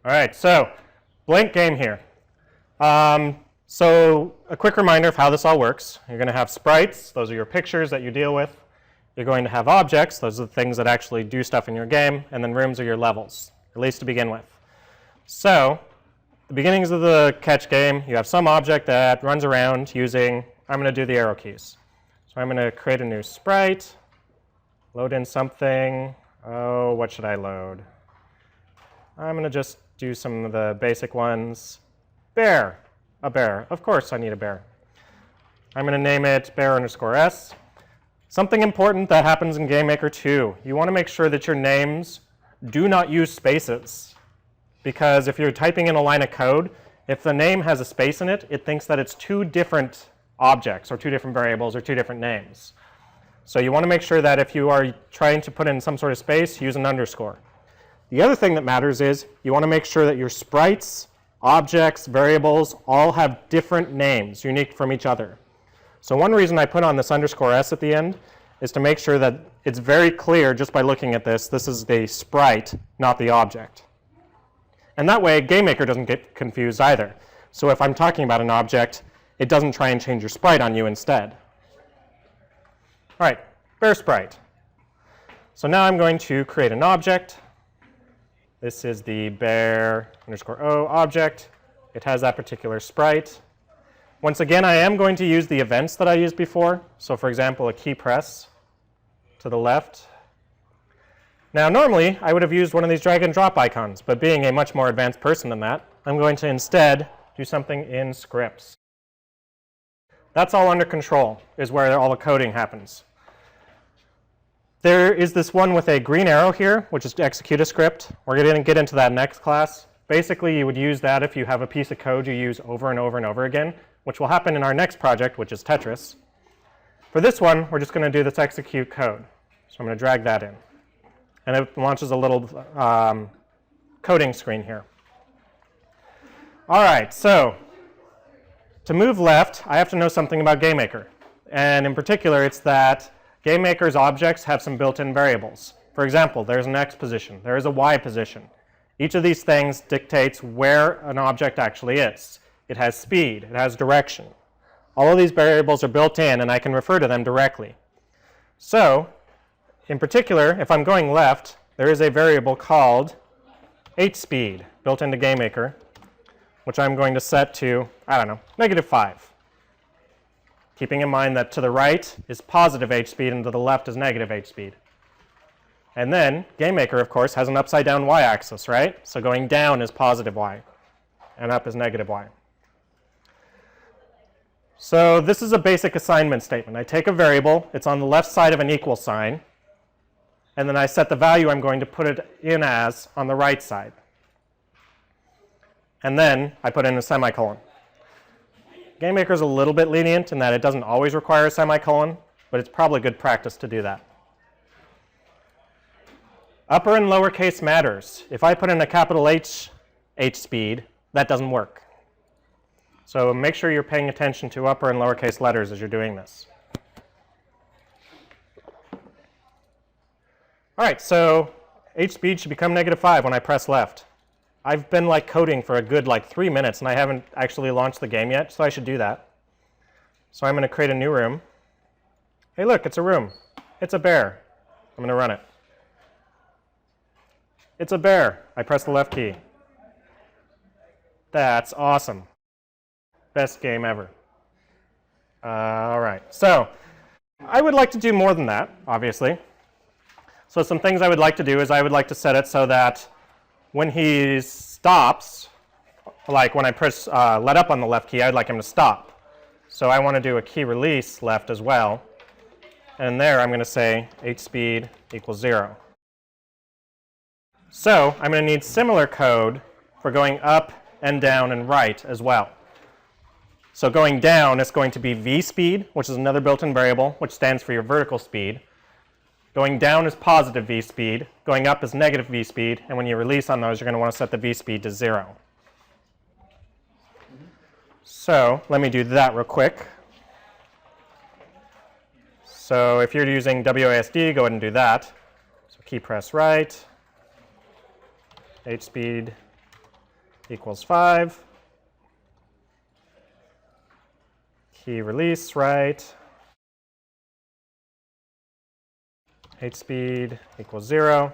All right, so blank game here. So a quick reminder of how this all works. You're going to have sprites. Those are your pictures that you deal with. You're going to have objects. Those are the things that actually do stuff in your game. And then rooms are your levels, at least to begin with. So the beginnings of the catch game, you have some object that runs around using, I'm going to do the arrow keys. So I'm going to create a new sprite, load in something. Oh, what should I load? I'm going to just do some of the basic ones. Bear, a bear. Of course I need a bear. I'm going to name it bear_s. Something important that happens in GameMaker 2, you want to make sure that your names do not use spaces. Because if you're typing in a line of code, if the name has a space in it, it thinks that it's two different objects or two different variables or two different names. So you want to make sure that if you are trying to put in some sort of space, use an underscore. The other thing that matters is you want to make sure that your sprites, objects, variables all have different names, unique from each other. So one reason I put on this _s at the end is to make sure that it's very clear just by looking at this, this is the sprite, not the object. And that way, GameMaker doesn't get confused either. So if I'm talking about an object, it doesn't try and change your sprite on you instead. All right, bear sprite. So now I'm going to create an object. This is the bear_o object. It has that particular sprite. Once again, I am going to use the events that I used before. So for example, a key press to the left. Now normally, I would have used one of these drag and drop icons, but being a much more advanced person than that, I'm going to instead do something in scripts. That's all under control, is where all the coding happens. There is this one with a green arrow here, which is to execute a script. We're going to get into that next class. Basically, you would use that if you have a piece of code you use over and over and over again, which will happen in our next project, which is Tetris. For this one, we're just going to do this execute code. So I'm going to drag that in. And it launches a little coding screen here. All right, so to move left, I have to know something about GameMaker. And in particular, it's that GameMaker's objects have some built-in variables. For example, there's an X position, there is a Y position. Each of these things dictates where an object actually is. It has speed, it has direction. All of these variables are built in, and I can refer to them directly. So, in particular, if I'm going left, there is a variable called hspeed built into GameMaker, which I'm going to set to, I don't know, -5. Keeping in mind that to the right is positive hspeed and to the left is negative hspeed. And then GameMaker, of course, has an upside down y-axis, right? So going down is positive y, and up is negative y. So this is a basic assignment statement. I take a variable, it's on the left side of an equal sign, and then I set the value I'm going to put it in as on the right side. And then I put in a semicolon. GameMaker is a little bit lenient in that it doesn't always require a semicolon, but it's probably good practice to do that. Upper and lowercase matters. If I put in a capital H speed, that doesn't work. So make sure you're paying attention to upper and lowercase letters as you're doing this. All right, so hspeed should become -5 when I press left. I've been coding for a good 3 minutes, and I haven't actually launched the game yet, so I should do that. So I'm going to create a new room. Hey, look, it's a room. It's a bear. I'm going to run it. It's a bear. I press the left key. That's awesome. Best game ever. All right, so I would like to do more than that, obviously. So some things I would like to do is I would like to set it so that when he stops, like when I press let up on the left key, I'd like him to stop. So I want to do a key release left as well. And there I'm going to say hspeed = 0. So I'm going to need similar code for going up and down and right as well. So going down is going to be vspeed, which is another built-in variable, which stands for your vertical speed. Going down is positive vspeed, going up is negative vspeed, and when you release on those, you're going to want to set the vspeed to 0. So let me do that real quick. So if you're using WASD, go ahead and do that. So key press right, hspeed equals 5. Key release write. H speed equals 0.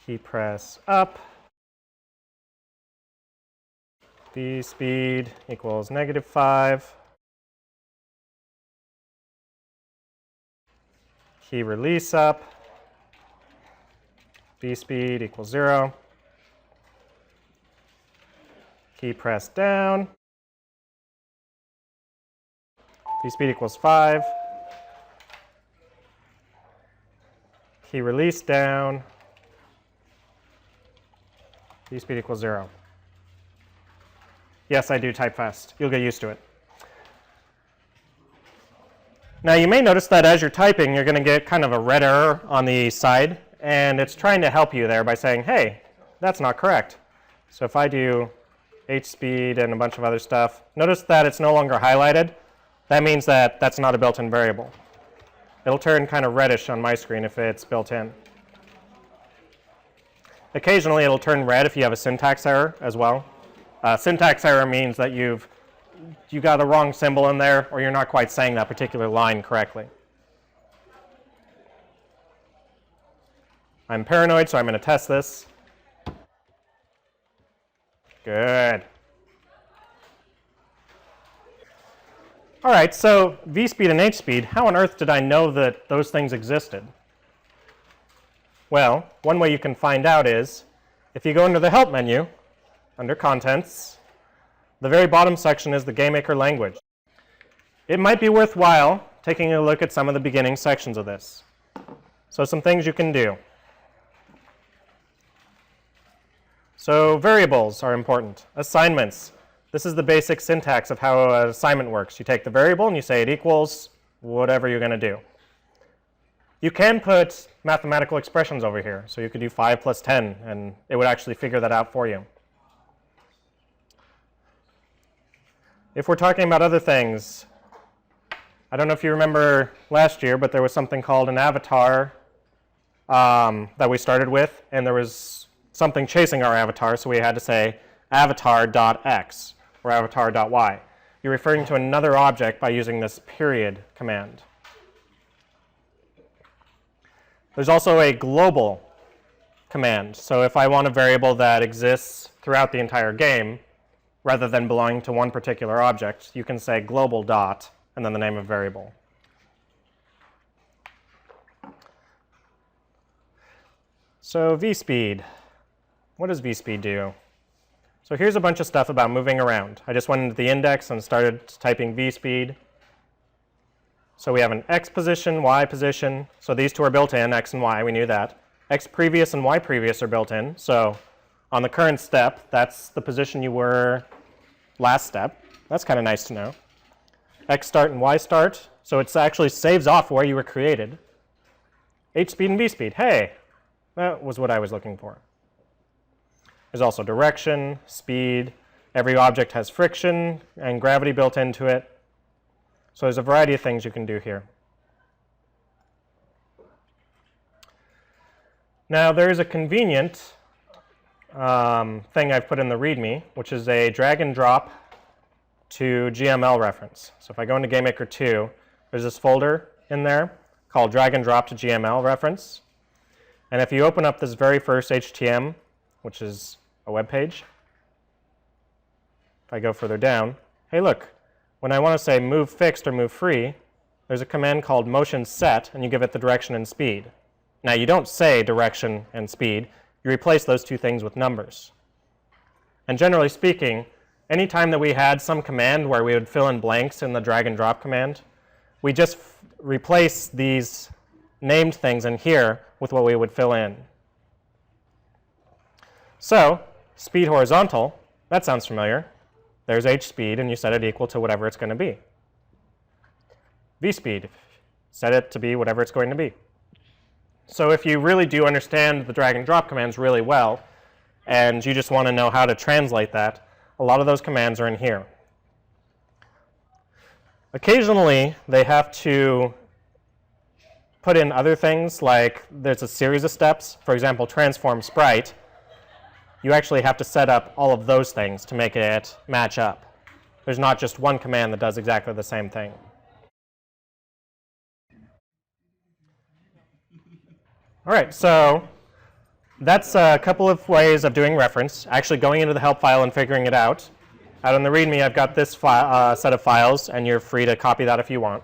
Key press up. V speed equals -5. Key release up. V speed equals 0. Key press down. V speed equals 5. Key release down. V speed equals 0. Yes, I do type fast. You'll get used to it. Now you may notice that as you're typing, you're going to get kind of a red error on the side, and it's trying to help you there by saying, hey, that's not correct. So if I do H speed and a bunch of other stuff, notice that it's no longer highlighted. That means that that's not a built-in variable. It'll turn kind of reddish on my screen if it's built in. Occasionally it'll turn red if you have a syntax error as well. Syntax error means that you got a wrong symbol in there, or you're not quite saying that particular line correctly. I'm paranoid, so I'm going to test this. Good. All right, so V speed and H speed, how on earth did I know that those things existed? Well, one way you can find out is if you go into the Help menu, under Contents, the very bottom section is the GameMaker language. It might be worthwhile taking a look at some of the beginning sections of this. So some things you can do. So variables are important. Assignments. This is the basic syntax of how an assignment works. You take the variable and you say it equals whatever you're going to do. You can put mathematical expressions over here. So you could do 5 plus 10, and it would actually figure that out for you. If we're talking about other things, I don't know if you remember last year, but there was something called an avatar that we started with, and there was something chasing our avatar, so we had to say avatar.x or avatar.y. You're referring to another object by using this period command. There's also a global command. So if I want a variable that exists throughout the entire game, rather than belonging to one particular object, you can say global dot and then the name of variable. So vspeed. What does vspeed do? So here's a bunch of stuff about moving around. I just went into the index and started typing vspeed. So we have an x position, y position. So these two are built in, x and y, we knew that. X previous and y previous are built in. So on the current step, that's the position you were last step. That's kind of nice to know. X start and y start. So it actually saves off where you were created. H speed and v speed. Hey, that was what I was looking for. There's also direction, speed. Every object has friction and gravity built into it. So there's a variety of things you can do here. Now there is a convenient thing I've put in the README, which is a drag and drop to GML reference. So if I go into GameMaker 2, there's this folder in there called drag and drop to GML reference. And if you open up this very first HTML, which is a web page, if I go further down, hey look, when I want to say move fixed or move free, there's a command called motion set, and you give it the direction and speed. Now you don't say direction and speed, you replace those two things with numbers. And generally speaking, anytime that we had some command where we would fill in blanks in the drag and drop command, we just replace these named things in here with what we would fill in. So, speed horizontal, that sounds familiar. There's h speed, and you set it equal to whatever it's going to be. V speed, set it to be whatever it's going to be. So if you really do understand the drag and drop commands really well, and you just want to know how to translate that, a lot of those commands are in here. Occasionally, they have to put in other things, like there's a series of steps, for example, transform sprite, you actually have to set up all of those things to make it match up. There's not just one command that does exactly the same thing. All right, so that's a couple of ways of doing reference, actually going into the help file and figuring it out. Out in the README, I've got this set of files, and you're free to copy that if you want.